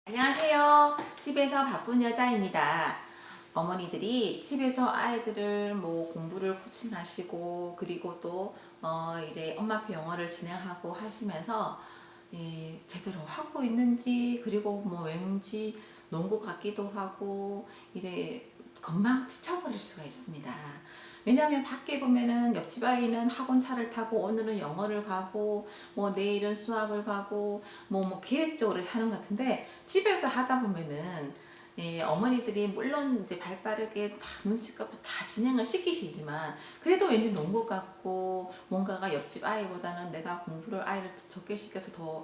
안녕하세요. 집에서 바쁜 여자입니다. 어머니들이 집에서 아이들을 공부를 코칭하시고 그리고 또 이제 엄마표 영어를 진행하고 하시면서 제대로 하고 있는지 그리고 왠지 논 것 같기도 하고 이제 금방 지쳐버릴 수가 있습니다. 왜냐하면 밖에 보면은 옆집 아이는 학원차를 타고 오늘은 영어를 가고 내일은 수학을 가고 계획적으로 하는 것 같은데 집에서 하다 보면은 어머니들이 물론 이제 발빠르게 다 눈치껏 다 진행을 시키시지만 그래도 왠지 논 것 같고 뭔가가 옆집 아이보다는 내가 공부를 아이를 적게 시켜서 더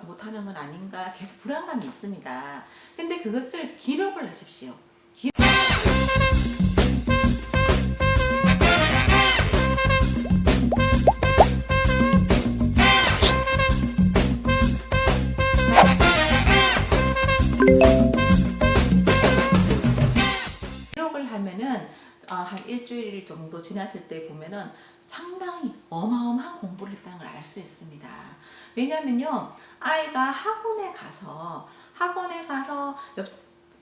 못하는 건 아닌가 계속 불안감이 있습니다. 근데 그것을 기록을 하십시오. 기록을 하면은 한 일주일 정도 지났을 때 보면은 상당히 어마어마한 공부를 했다는 걸 알 수 있습니다. 왜냐면요, 아이가 학원에 가서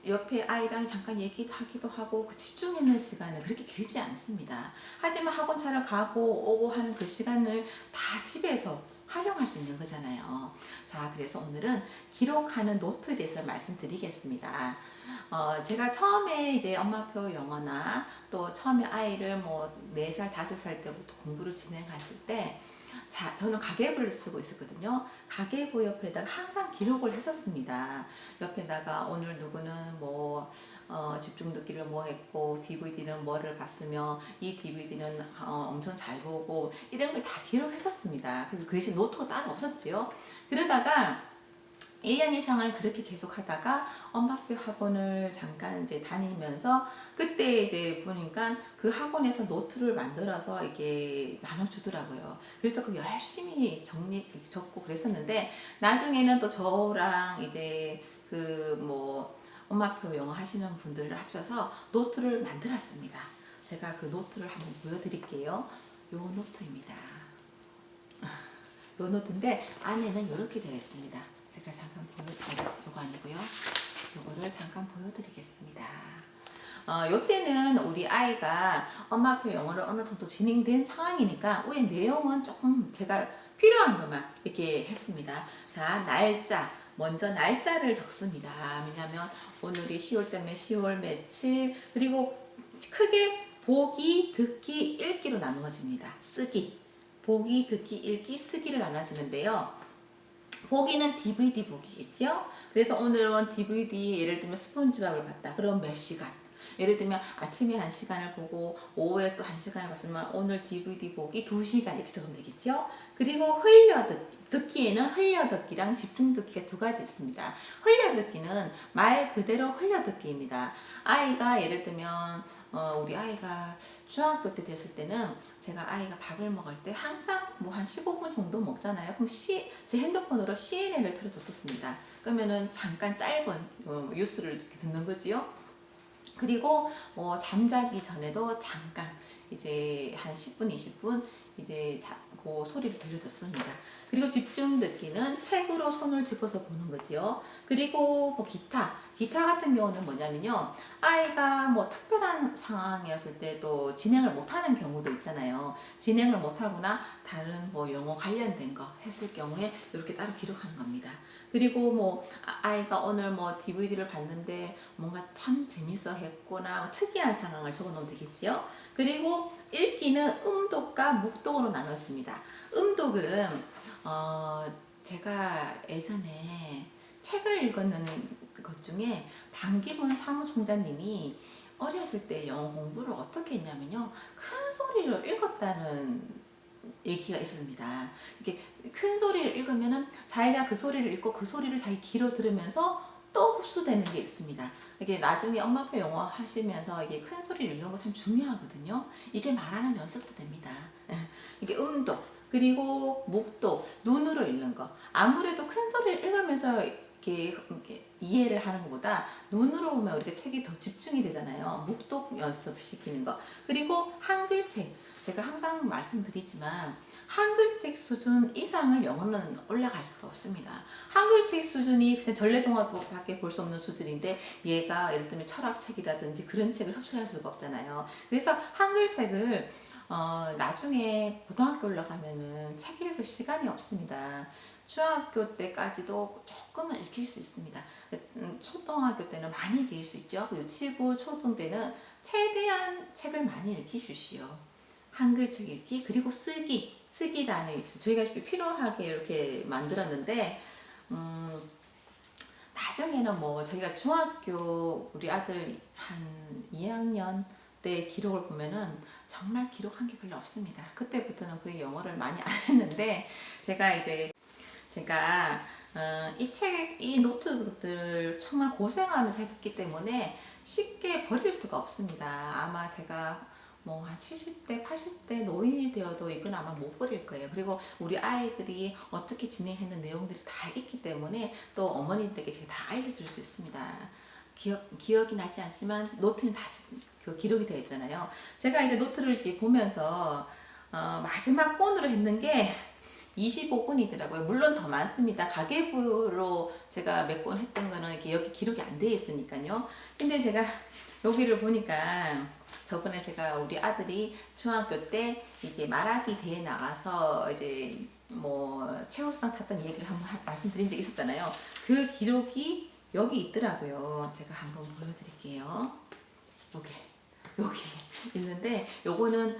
옆에 아이랑 잠깐 얘기하기도 하고 그 집중하는 시간은 그렇게 길지 않습니다. 하지만 학원차를 가고 오고 하는 그 시간을 다 집에서 활용할 수 있는 거잖아요. 자, 그래서 오늘은 기록하는 노트에 대해서 말씀드리겠습니다. 제가 처음에 이제 엄마표 영어나 또 처음에 아이를 4살, 5살 때부터 공부를 진행했을 때 저는 가계부를 쓰고 있었거든요. 가계부 옆에다가 항상 기록을 했었습니다. 옆에다가 오늘 누구는 집중 듣기를 했고 DVD는 뭐를 봤으며 이 DVD는 엄청 잘 보고 이런 걸 다 기록했었습니다. 그 대신 노트가 따로 없었지요. 그러다가 1년 이상을 그렇게 계속 하다가 엄마표 학원을 잠깐 이제 다니면서 그때 이제 보니까 그 학원에서 노트를 만들어서 이렇게 나눠주더라고요. 그래서 그 열심히 적고 그랬었는데 나중에는 또 저랑 이제 엄마표 영어 하시는 분들을 합쳐서 노트를 만들었습니다. 제가 그 노트를 한번 보여드릴게요. 요 노트입니다. 요 노트인데 안에는 이렇게 되어 있습니다. 제가 잠깐 이거 아니고요. 이거를 잠깐 보여드리겠습니다. 요때는 우리 아이가 엄마표 영어를 어느 정도 진행된 상황이니까 위에 내용은 조금 제가 필요한 것만 이렇게 했습니다. 자, 먼저 날짜를 적습니다. 왜냐면 오늘이 10월 때문에 10월 며칠 그리고 크게 보기, 듣기, 읽기로 나누어집니다. 보기, 듣기, 읽기, 쓰기를 나눠주는데요. 보기는 DVD 보기겠죠? 그래서 오늘은 DVD 예를 들면 스폰지밥을 봤다. 그럼 몇 시간? 예를 들면 아침에 1시간을 보고 오후에 또 1시간을 봤으면 오늘 DVD 보기 2시간 이렇게 적으면 되겠죠? 그리고 듣기에는 흘려듣기랑 집중듣기가 두 가지 있습니다. 흘려듣기는 말 그대로 흘려듣기입니다. 아이가 예를 들면 우리 아이가 중학교 때 됐을 때는 제가 아이가 밥을 먹을 때 항상 한 15분 정도 먹잖아요. 그럼 제 핸드폰으로 CNN을 틀어줬었습니다. 그러면은 잠깐 짧은 뉴스를 듣는 거지요. 그리고 잠자기 전에도 잠깐 이제 한 10분, 20분 이제 그 소리를 들려줬습니다. 그리고 집중 듣기는 책으로 손을 짚어서 보는 거지요. 그리고 기타 같은 경우는 뭐냐면요. 아이가 특별한 상황이었을 때도 진행을 못하는 경우도 있잖아요. 진행을 못하거나 다른 영어 관련된 거 했을 경우에 이렇게 따로 기록하는 겁니다. 그리고 아이가 오늘 DVD를 봤는데 뭔가 참 재밌어 했거나 특이한 상황을 적어 놓으면 되겠지요. 그리고 읽기는 음독과 묵독으로 나눴습니다. 음독은 제가 예전에 책을 읽었는 것 중에 방기문 사무총장님이 어렸을 때 영어 공부를 어떻게 했냐면요. 큰 소리로 읽었다는 얘기가 있습니다. 이렇게 큰 소리를 읽으면은 자기가 그 소리를 읽고 그 소리를 자기 귀로 들으면서 또 흡수되는 게 있습니다. 이게 나중에 엄마표 영어 하시면서 이게 큰 소리를 읽는 거 참 중요하거든요. 이게 말하는 연습도 됩니다. 이게 음독 그리고 묵독 눈으로 읽는 거 아무래도 큰 소리를 읽으면서 이렇게 이해를 하는 것보다 눈으로 보면 우리가 책이 더 집중이 되잖아요. 묵독 연습시키는 거. 그리고 한글책. 제가 항상 말씀드리지만 한글책 수준 이상을 영어는 올라갈 수가 없습니다. 한글책 수준이 그냥 전래동화밖에 볼 수 없는 수준인데 얘가 예를 들면 철학책이라든지 그런 책을 흡수할 수가 없잖아요. 그래서 한글책을 나중에 고등학교 올라가면은 책 읽을 시간이 없습니다. 중학교 때까지도 조금은 읽힐 수 있습니다. 초등학교 때는 많이 읽힐 수 있죠. 유치부, 초등 때는 최대한 책을 많이 읽히십시오. 한글책 읽기, 그리고 쓰기라는 저희가 필요하게 이렇게 만들었는데, 나중에는 뭐 저희가 중학교 우리 아들 한 2학년 때 기록을 보면은 정말 기록한 게 별로 없습니다. 그때부터는 거의 영어를 많이 안 했는데 제가 이 노트들을 정말 고생하면서 했기 때문에 쉽게 버릴 수가 없습니다. 아마 제가 뭐 한 70대, 80대 노인이 되어도 이건 아마 못 버릴 거예요. 그리고 우리 아이들이 어떻게 진행했는 내용들이 다 있기 때문에 또 어머니들에게 제가 다 알려줄 수 있습니다. 기억이 나지 않지만 노트는 다 그 기록이 되어 있잖아요. 제가 이제 노트를 이렇게 보면서 마지막 권으로 했는 게 25권이더라고요. 물론 더 많습니다. 가계부로 제가 몇 권 했던 거는 이렇게 여기 기록이 안 돼 있으니까요. 근데 제가 여기를 보니까 저번에 제가 우리 아들이 중학교 때 이게 말하기 대회 나가서 이제 뭐 최우수상 탔던 얘기를 한번 말씀드린 적이 있었잖아요. 그 기록이 여기 있더라고요. 제가 한번 보여드릴게요. 여기 있는데 요거는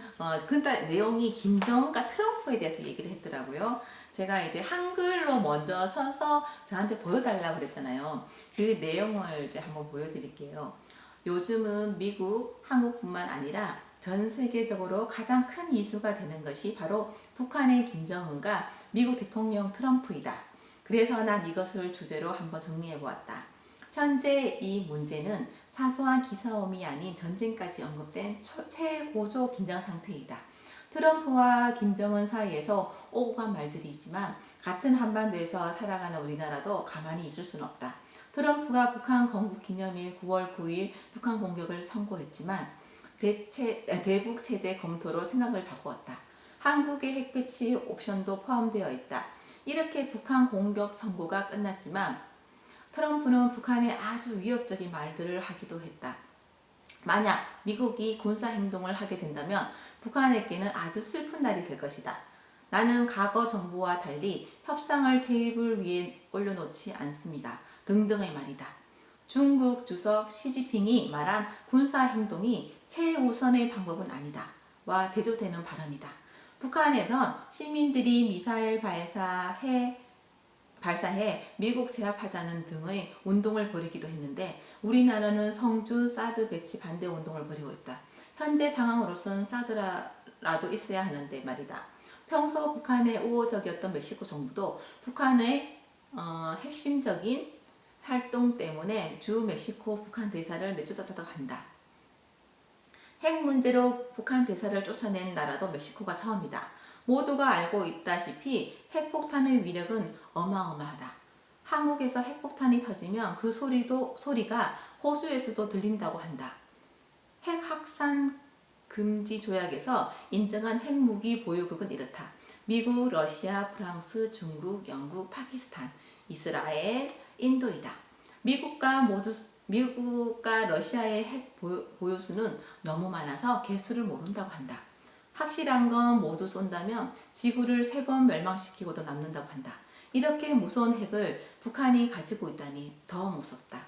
근데 내용이 김정은과 트럼프에 대해서 얘기를 했더라고요. 제가 이제 한글로 먼저 서서 저한테 보여달라고 그랬잖아요. 그 내용을 이제 한번 보여드릴게요. 요즘은 미국, 한국뿐만 아니라 전 세계적으로 가장 큰 이슈가 되는 것이 바로 북한의 김정은과 미국 대통령 트럼프이다. 그래서 난 이것을 주제로 한번 정리해 보았다. 현재 이 문제는 사소한 기싸움이 아닌 전쟁까지 언급된 최고조 긴장 상태이다. 트럼프와 김정은 사이에서 오고 간 말들이지만 같은 한반도에서 살아가는 우리나라도 가만히 있을 수는 없다. 트럼프가 북한 건국 기념일 9월 9일 북한 공격을 선고했지만 대북 체제 검토로 생각을 바꾸었다. 한국의 핵배치 옵션도 포함되어 있다. 이렇게 북한 공격 선고가 끝났지만 트럼프는 북한에 아주 위협적인 말들을 하기도 했다. 만약 미국이 군사행동을 하게 된다면 북한에게는 아주 슬픈 날이 될 것이다. 나는 과거 정부와 달리 협상을 테이블 위에 올려놓지 않습니다. 등등의 말이다. 중국 주석 시진핑이 말한 군사행동이 최우선의 방법은 아니다. 와 대조되는 발언이다. 북한에선 시민들이 미사일 발사해 미국 제압하자는 등의 운동을 벌이기도 했는데 우리나라는 성주 사드 배치 반대 운동을 벌이고 있다. 현재 상황으로선 사드라도 있어야 하는데 말이다. 평소 북한에 우호적이었던 멕시코 정부도 북한의 핵심적인 활동 때문에 주 멕시코 북한 대사를 내쫓았다고 한다. 핵 문제로 북한 대사를 쫓아낸 나라도 멕시코가 처음이다. 모두가 알고 있다시피 핵폭탄의 위력은 어마어마하다. 한국에서 핵폭탄이 터지면 그 소리가 호주에서도 들린다고 한다. 핵 확산 금지 조약에서 인정한 핵무기 보유국은 이렇다. 미국, 러시아, 프랑스, 중국, 영국, 파키스탄, 이스라엘, 인도이다. 미국과 러시아의 핵 보유수는 너무 많아서 개수를 모른다고 한다. 확실한 건 모두 쏜다면 지구를 3번 멸망시키고도 남는다고 한다. 이렇게 무서운 핵을 북한이 가지고 있다니 더 무섭다.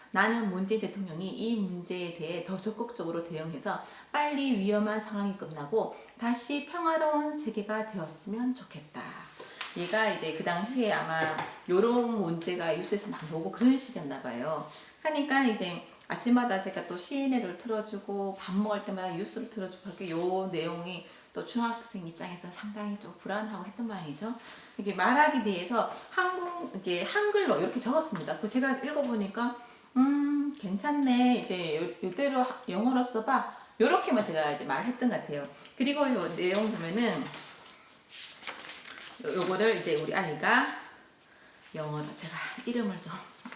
나는 문재인 대통령이 이 문제에 대해 더 적극적으로 대응해서 빨리 위험한 상황이 끝나고 다시 평화로운 세계가 되었으면 좋겠다. 얘가 이제 그 당시에 아마 요런 문제가 뉴스에서 막 나오고 그런 식이었나 봐요. 하니까 이제 아침마다 제가 또 CNN을 틀어주고 밥 먹을 때마다 뉴스를 틀어주고 하니까 요 내용이 또 중학생 입장에서 상당히 좀 불안하고 했던 모양이죠. 이렇게 말하기 대해서 이게 한글로 이렇게 적었습니다. 그 제가 읽어보니까 괜찮네. 이제 요대로 영어로 써봐. 요렇게만 제가 이제 말했던 것 같아요. 그리고 요 내용 보면은 요거를 이제 우리 아이가 영어로 제가 이름을 좀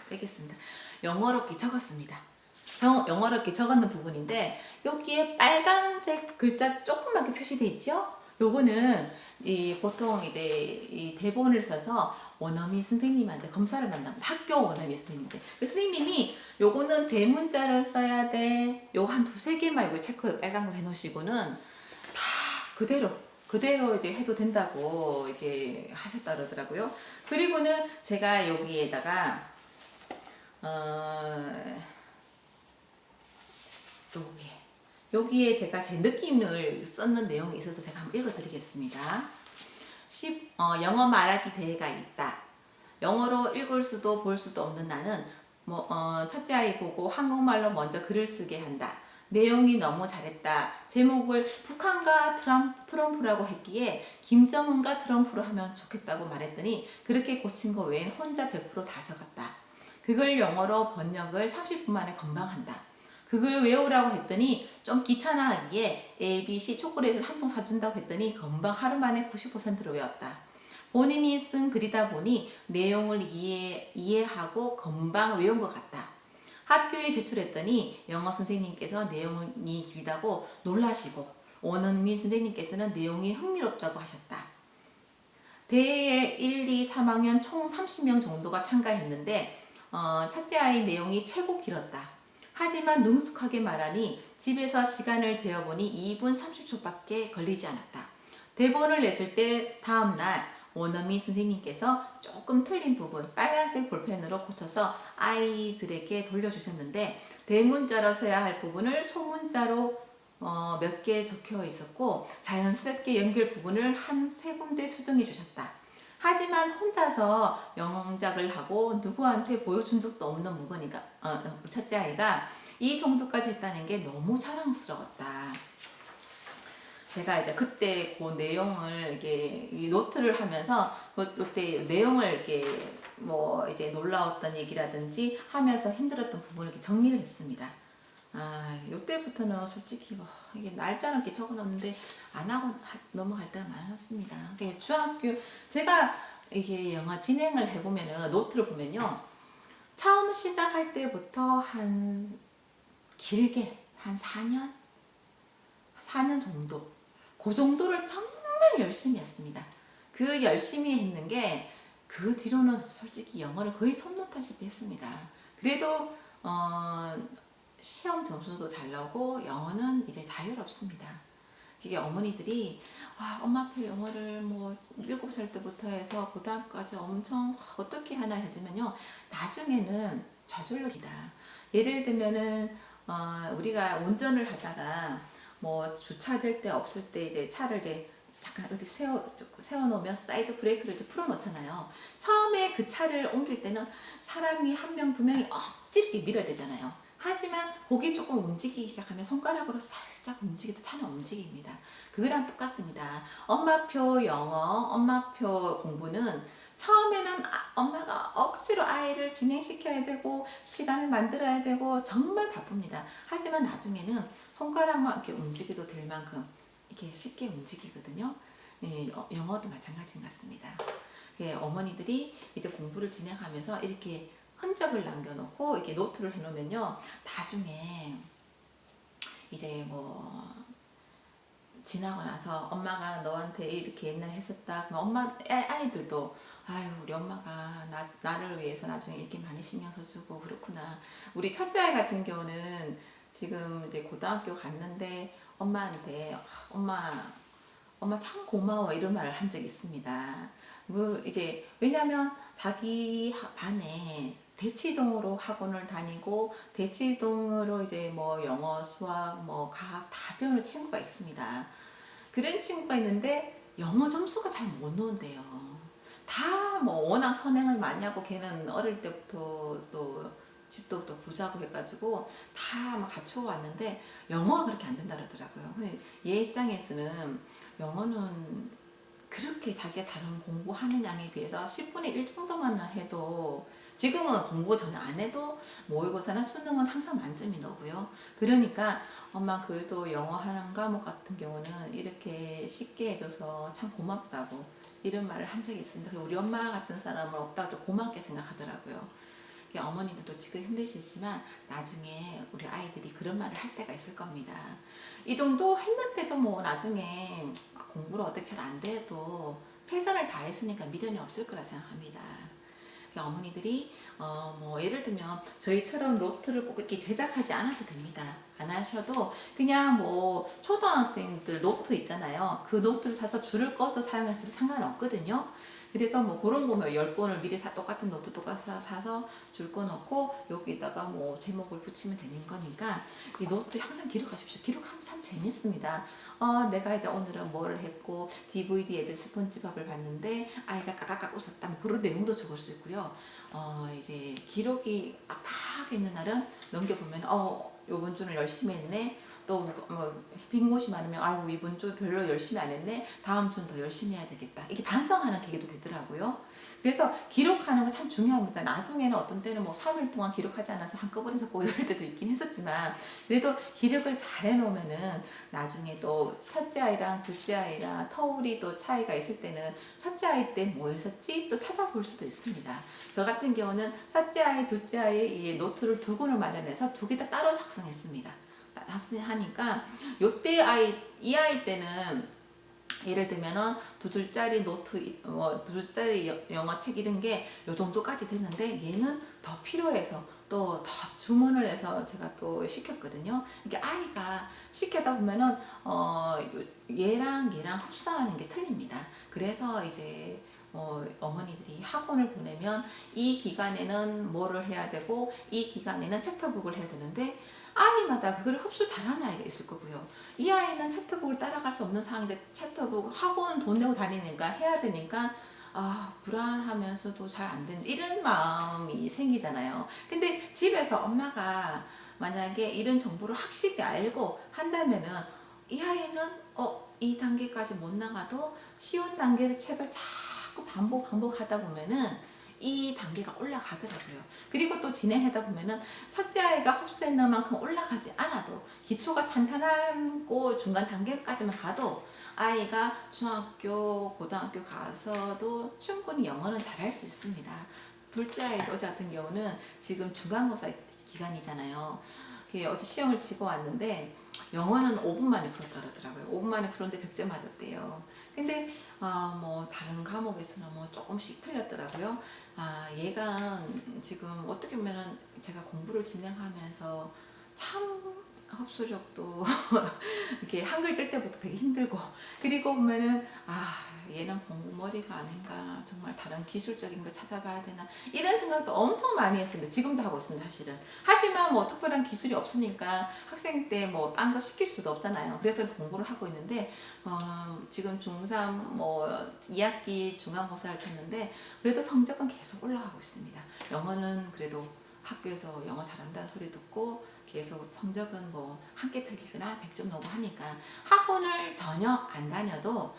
빼겠습니다. 영어롭게 적었습니다. 영어롭게 적었는 부분인데 여기에 빨간색 글자 조그맣게 표시되어 있죠? 요거는 보통 이제 이 대본을 써서 원어민 선생님한테 검사를 받는답니다. 학교 원어민 선생님한테. 그 선생님이 요거는 대문자를 써야 돼. 요거 한 두세 개 말고 체크 빨간 거 해놓으시고는 다 그대로 이제 해도 된다고 이렇게 하셨다 그러더라고요. 그리고는 제가 여기에다가 여기에 제가 제 느낌을 썼는 내용이 있어서 제가 한번 읽어드리겠습니다. 영어 말하기 대회가 있다. 영어로 읽을 수도 볼 수도 없는 나는 첫째 아이 보고 한국말로 먼저 글을 쓰게 한다. 내용이 너무 잘했다. 제목을 북한과 트럼프라고 했기에 김정은과 트럼프로 하면 좋겠다고 말했더니 그렇게 고친 거 외엔 혼자 100%다 적었다. 그걸 영어로 번역을 30분 만에 금방 한다. 그걸 외우라고 했더니 좀 귀찮아하기에 ABC 초콜릿을 한 통 사준다고 했더니 금방 하루 만에 90%를 외웠다. 본인이 쓴 글이다 보니 내용을 이해하고 금방 외운 것 같다. 학교에 제출했더니 영어 선생님께서 내용이 길다고 놀라시고 원어민 선생님께서는 내용이 흥미롭다고 하셨다. 대회에 1, 2, 3학년 총 30명 정도가 참가했는데 첫째 아이 내용이 최고 길었다. 하지만 능숙하게 말하니 집에서 시간을 재어보니 2분 30초밖에 걸리지 않았다. 대본을 냈을 때 다음날 원어민 선생님께서 조금 틀린 부분 빨간색 볼펜으로 고쳐서 아이들에게 돌려주셨는데 대문자로 써야 할 부분을 소문자로 몇 개 적혀 있었고 자연스럽게 연결 부분을 한 세 군데 수정해 주셨다. 하지만 혼자서 영작을 하고 누구한테 보여준 적도 없는 무거니까 첫째 아이가 이 정도까지 했다는 게 너무 자랑스러웠다. 제가 이제 그때 그 내용을 이렇게 노트를 하면서 그때 내용을 이렇게 이제 놀라웠던 얘기라든지 하면서 힘들었던 부분을 이렇게 정리를 했습니다. 요때부터는 솔직히 이게 날짜는 이렇게 적어놓는데 안 하고 넘어갈 때가 많았습니다. 중학교 제가 이게 영화 진행을 해보면은 노트를 보면요, 처음 시작할 때부터 한 길게 한 4년 정도 그 정도를 정말 열심히 했습니다. 그 열심히 했는 게 그 뒤로는 솔직히 영어를 거의 손 놓다시피 했습니다. 그래도 시험 점수도 잘 나오고 영어는 이제 자유롭습니다. 이게 어머니들이 엄마표 영어를 7살 때부터 해서 고등학교까지 엄청 어떻게 하나 하지만요, 나중에는 저절로입니다. 예를 들면은 우리가 운전을 하다가 주차될 때 없을 때 이제 차를 이제 잠깐 어디 세워놓으면 사이드 브레이크를 이제 풀어놓잖아요. 처음에 그 차를 옮길 때는 사람이 한 명, 두 명이 억지로 이렇게 밀어야 되잖아요. 하지만 고개 조금 움직이기 시작하면 손가락으로 살짝 움직여도 차는 움직입니다. 그거랑 똑같습니다. 엄마표 영어, 엄마표 공부는 처음에는 엄마가 억지로 아이를 진행시켜야 되고 시간을 만들어야 되고 정말 바쁩니다. 하지만 나중에는 손가락만 이렇게 움직여도 될 만큼 이렇게 쉽게 움직이거든요. 영어도 마찬가지 같습니다. 어머니들이 이제 공부를 진행하면서 이렇게 흔적을 남겨놓고 이렇게 노트를 해놓으면요, 나중에 이제 지나고 나서 엄마가 너한테 이렇게 옛날에 했었다. 아이들도 우리 엄마가 나를 위해서 나중에 이렇게 많이 신경 써주고 그렇구나. 우리 첫째 아이 같은 경우는 지금 이제 고등학교 갔는데 엄마한테 엄마 참 고마워 이런 말을 한 적이 있습니다. 이제 왜냐면 자기 반에 대치동으로 학원을 다니고 대치동으로 이제 영어, 수학, 과학 다 배우는 친구가 있습니다. 그런 친구가 있는데 영어 점수가 잘 못 나온대요. 다 워낙 선행을 많이 하고 걔는 어릴 때부터 또 집도 또 부자고 해가지고 다 갖추고 왔는데 영어가 그렇게 안 된다 그러더라고요. 근데 얘 입장에서는 영어는 그렇게 자기가 다른 공부하는 양에 비해서 10분의 1 정도만 해도 지금은 공부 전혀 안 해도 모의고사나 수능은 항상 만점이 나오고요. 그러니까 엄마 그래도 영어 하는 과목 같은 경우는 이렇게 쉽게 해줘서 참 고맙다고 이런 말을 한 적이 있습니다. 우리 엄마 같은 사람은 없다고 좀 고맙게 생각하더라고요. 어머니들도 지금 힘드시지만 나중에 우리 아이들이 그런 말을 할 때가 있을 겁니다. 이 정도 했는데도 뭐 나중에 공부를 어떻게 잘 안 돼도 최선을 다했으니까 미련이 없을 거라 생각합니다. 어머니들이 뭐 예를 들면 저희처럼 노트를 꼭 이렇게 제작하지 않아도 됩니다. 안 하셔도 그냥 뭐 초등학생들 노트 있잖아요. 그 노트를 사서 줄을 꺼서 사용했어도 상관없거든요. 그래서 뭐 그런 거면 10권을 미리 똑같은 노트 똑같이 사서 줄 거 넣고 여기다가 뭐 제목을 붙이면 되는 거니까 이 노트 항상 기록하십시오. 기록하면 참 재밌습니다. 내가 이제 오늘은 뭐를 했고 DVD 애들 스폰지밥을 봤는데 아이가 까깍깍 웃었다. 뭐 그런 내용도 적을 수 있고요. 이제 기록이 팍 있는 날은 넘겨보면 요번 주는 열심히 했네. 또 뭐 빈 곳이 많으면 아이고 이번 주 별로 열심히 안 했네. 다음 주는 더 열심히 해야 되겠다. 이게 반성하는 계기도 되더라고요. 그래서 기록하는 거 참 중요합니다. 나중에는 어떤 때는 뭐 3일 동안 기록하지 않아서 한꺼번에 적고 이럴 때도 있긴 했었지만 그래도 기록을 잘 해놓으면은 나중에 또 첫째 아이랑 둘째 아이랑 터울이 또 차이가 있을 때는 첫째 아이 때 뭐 했었지? 또 찾아볼 수도 있습니다. 저 같은 경우는 첫째 아이, 둘째 아이 노트를 2권을 마련해서 2개 다 따로 작성했습니다. 하니까 요때 이 아이 때는 예를 들면은 2줄짜리 노트, 2줄짜리 영어 책 이런 게 요 정도까지 됐는데 얘는 더 필요해서 또 더 주문을 해서 제가 또 시켰거든요. 이게 아이가 시켜다 보면은 얘랑 흡수하는 게 틀립니다. 그래서 이제 어머니들이 학원을 보내면 이 기간에는 뭐를 해야 되고 이 기간에는 챕터북을 해야 되는데 아이마다 그걸 흡수 잘하는 아이가 있을 거고요. 이 아이는 챕터북을 따라갈 수 없는 상황인데 챕터북 학원 돈 내고 다니니까 해야 되니까 불안하면서도 잘 안 되는 이런 마음이 생기잖아요. 근데 집에서 엄마가 만약에 이런 정보를 확실히 알고 한다면은 이 아이는 이 단계까지 못 나가도 쉬운 단계의 책을 자꾸 반복하다 보면은 이 단계가 올라가더라고요. 그리고 또 진행하다 보면은 첫째 아이가 흡수했는 만큼 올라가지 않아도 기초가 탄탄하고 중간 단계까지만 가도 아이가 중학교, 고등학교 가서도 충분히 영어는 잘할 수 있습니다. 둘째 아이 어제 같은 경우는 지금 중간고사 기간이잖아요. 어제 시험을 치고 왔는데 영어는 5분 만에 풀었다 그러더라고요. 5분 만에 풀었는데 100점 맞았대요. 근데 뭐 다른 과목에서는 뭐 조금씩 틀렸더라고요. 얘가 지금 어떻게 보면은 제가 공부를 진행하면서 참 흡수력도 이렇게 한글 뜰 때부터 되게 힘들고 그리고 보면은 얘는 공부머리가 아닌가 정말 다른 기술적인 거 찾아봐야 되나 이런 생각도 엄청 많이 했습니다. 지금도 하고 있습니다. 사실은. 하지만 뭐 특별한 기술이 없으니까 학생 때 뭐 딴 거 시킬 수도 없잖아요. 그래서 공부를 하고 있는데 지금 중3 뭐 2학기 중간고사를 쳤는데 그래도 성적은 계속 올라가고 있습니다. 영어는 그래도 학교에서 영어 잘한다는 소리 듣고 계속 성적은 뭐 한 개 틀리거나 100점 넘고 하니까 학원을 전혀 안 다녀도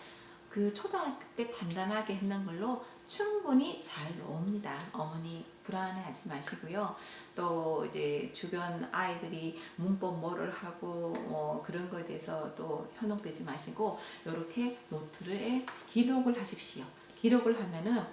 그 초등학교 때 단단하게 했는 걸로 충분히 잘 나옵니다. 어머니 불안해하지 마시고요. 또 이제 주변 아이들이 문법 뭐를 하고 그런 거에 대해서 또 현혹되지 마시고 이렇게 노트에 기록을 하십시오. 기록을 하면은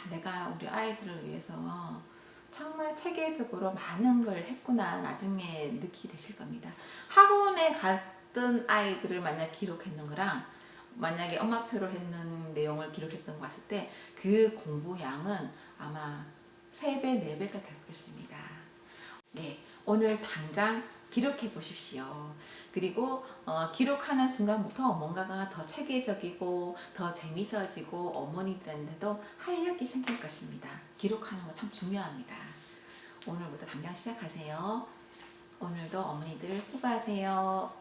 내가 우리 아이들을 위해서 정말 체계적으로 많은 걸 했구나 나중에 느끼게 되실 겁니다. 학원에 갔던 아이들을 만약 기록했는 거랑 만약에 엄마표로 했는 내용을 기록했던 거 봤을 때 그 공부량은 아마 3배, 4배가 될 것입니다. 네, 오늘 당장 기록해 보십시오. 그리고 기록하는 순간부터 뭔가가 더 체계적이고 더 재밌어지고 어머니들한테도 활력이 생길 것입니다. 기록하는 거 참 중요합니다. 오늘부터 당장 시작하세요. 오늘도 어머니들 수고하세요.